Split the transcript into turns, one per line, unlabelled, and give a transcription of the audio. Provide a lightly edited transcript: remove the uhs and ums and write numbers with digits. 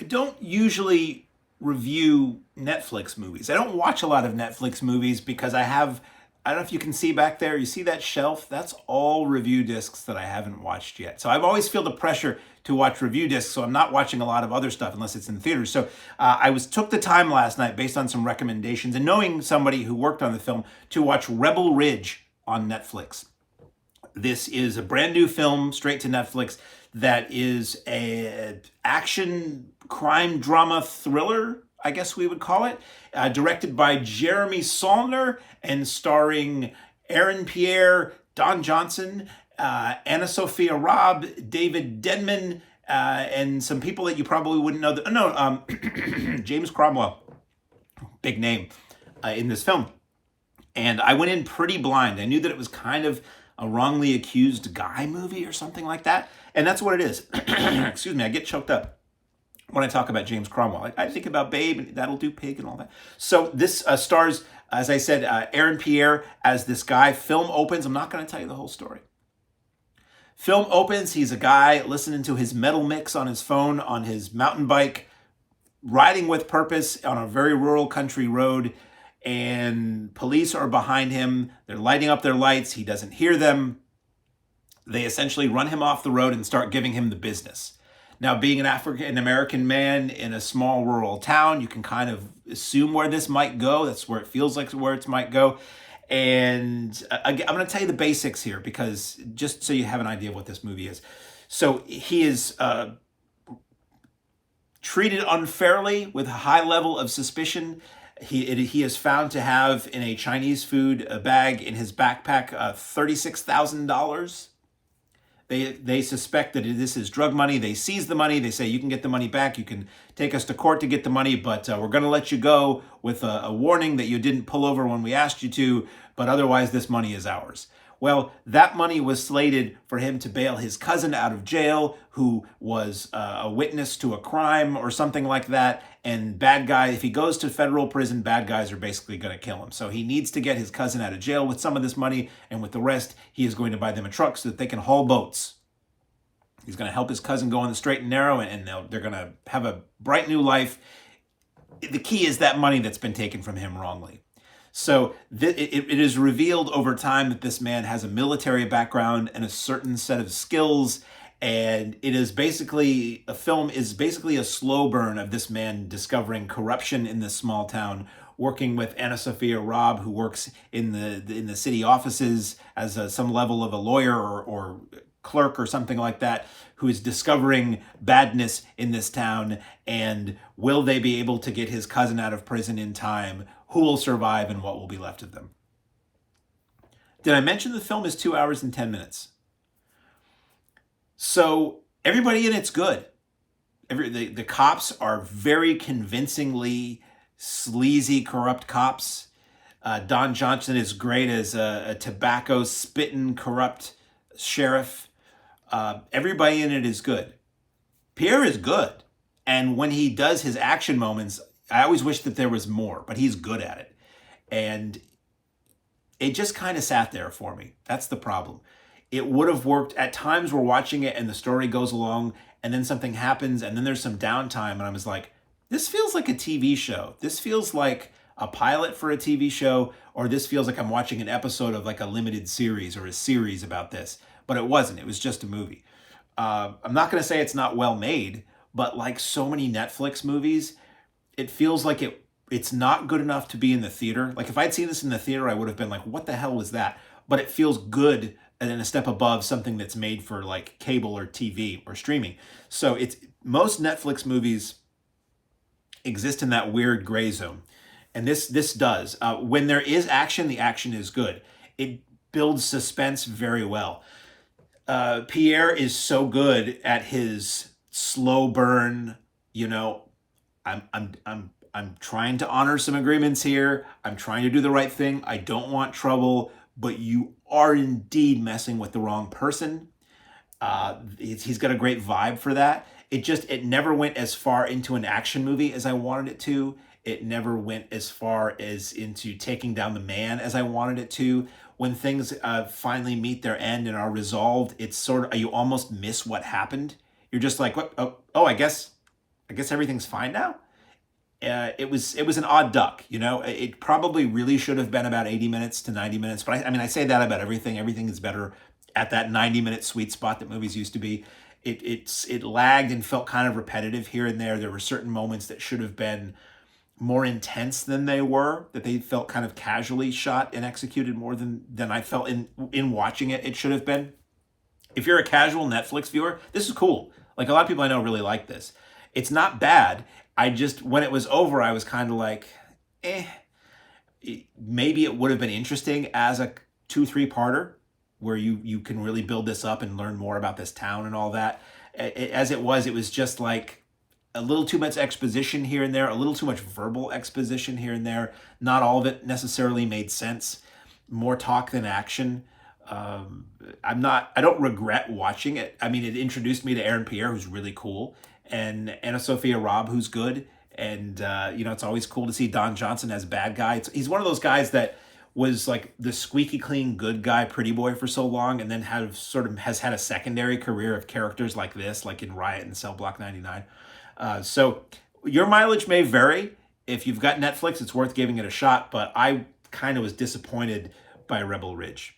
I don't usually review Netflix movies. I don't watch a lot of Netflix movies because I don't know if you can see back there, you see that shelf? That's all review discs that I haven't watched yet. So I've always feel the pressure to watch review discs, so I'm not watching a lot of other stuff unless it's in the theaters. So took the time last night based on some recommendations and knowing somebody who worked on the film to watch Rebel Ridge on Netflix. This is a brand new film straight to Netflix that is a action crime drama thriller, I guess we would call it, directed by Jeremy Saulnier and starring Aaron Pierre, Don Johnson, AnnaSophia Robb, David Denman, and some people that you probably wouldn't know. James Cromwell, big name in this film. And I went in pretty blind. I knew that it was kind of a wrongly accused guy movie or something like that. And that's what it is. Excuse me, I get choked up when I talk about James Cromwell. I think about Babe and That'll Do Pig and all that. So this stars, as I said, Aaron Pierre as this guy. Film opens. I'm not going to tell you the whole story. Film opens. He's a guy listening to his metal mix on his phone on his mountain bike, riding with purpose on a very rural country road. And police are behind him. They're lighting up their lights. He doesn't hear them. They essentially run him off the road and start giving him the business. Now, being an African American man in a small rural town, you can kind of assume where this might go. That's where it feels like where it might go. And I'm going to tell you the basics here because just so you have an idea of what this movie is. So he is treated unfairly with a high level of suspicion. He is found to have in a Chinese food bag in his backpack $36,000. They suspect that this is drug money. They seize the money. They say, you can get the money back. You can take us to court to get the money, but we're going to let you go with a warning that you didn't pull over when we asked you to, but otherwise this money is ours. Well, that money was slated for him to bail his cousin out of jail, who was a witness to a crime or something like that. And bad guy, if he goes to federal prison, bad guys are basically going to kill him. So he needs to get his cousin out of jail with some of this money, and with the rest, he is going to buy them a truck so that they can haul boats. He's going to help his cousin go on the straight and narrow, and they're going to have a bright new life. The key is that money that's been taken from him wrongly. So it is revealed over time that this man has a military background and a certain set of skills, and a film is basically a slow burn of this man discovering corruption in this small town, working with AnnaSophia Robb, who works in the city offices as some level of a lawyer or clerk or something like that, who is discovering badness in this town. And will they be able to get his cousin out of prison in time? Who will survive and what will be left of them? Did I mention the film is 2 hours and 10 minutes? So everybody in it's good. The cops are very convincingly sleazy, corrupt cops. Don Johnson is great as a tobacco spitting, corrupt sheriff. Everybody in it is good. Pierre is good. And when he does his action moments, I always wish that there was more, but he's good at it. And it just kind of sat there for me. That's the problem. It would have worked. At times we're watching it and the story goes along and then something happens and then there's some downtime and I was like, this feels like a TV show. This feels like a pilot for a TV show, or this feels like I'm watching an episode of like a limited series or a series about this. But it wasn't. It was just a movie. I'm not going to say it's not well made, but like so many Netflix movies, it feels like it's not good enough to be in the theater. Like if I'd seen this in the theater, I would have been like, what the hell was that? But it feels good and then a step above something that's made for like cable or TV or streaming. So most Netflix movies exist in that weird gray zone. And this does. When there is action, the action is good. It builds suspense very well. Pierre is so good at his slow burn, I'm trying to honor some agreements here. I'm trying to do the right thing. I don't want trouble, but you are indeed messing with the wrong person. He's got a great vibe for that. It never went as far into an action movie as I wanted it to. It never went as far as into taking down the man as I wanted it to. When things finally meet their end and are resolved, it's sort of, you almost miss what happened. You're just like, what? Oh, I guess I guess everything's fine now. It was an odd duck, you know. It probably really should have been about 80 minutes to 90 minutes, but I mean, I say that about everything. Everything is better at that 90-minute sweet spot that movies used to be. It lagged and felt kind of repetitive here and there. There were certain moments that should have been more intense than they were, that they felt kind of casually shot and executed more than I felt in watching it. It should have been. If you're a casual Netflix viewer, this is cool. Like, a lot of people I know really like this. It's not bad. I just, when it was over, I was kind of like, eh. Maybe it would have been interesting as a 2-3-parter where you can really build this up and learn more about this town and all that. As it was just like a little too much exposition here and there, a little too much verbal exposition here and there. Not all of it necessarily made sense. More talk than action. I don't regret watching it. I mean, it introduced me to Aaron Pierre, who's really cool, and AnnaSophia Robb, who's good. And, it's always cool to see Don Johnson as bad guy. He's one of those guys that was like the squeaky clean good guy pretty boy for so long, and then has had a secondary career of characters like this, like in Riot and Cell Block 99. So your mileage may vary. If you've got Netflix, it's worth giving it a shot, but I kind of was disappointed by Rebel Ridge.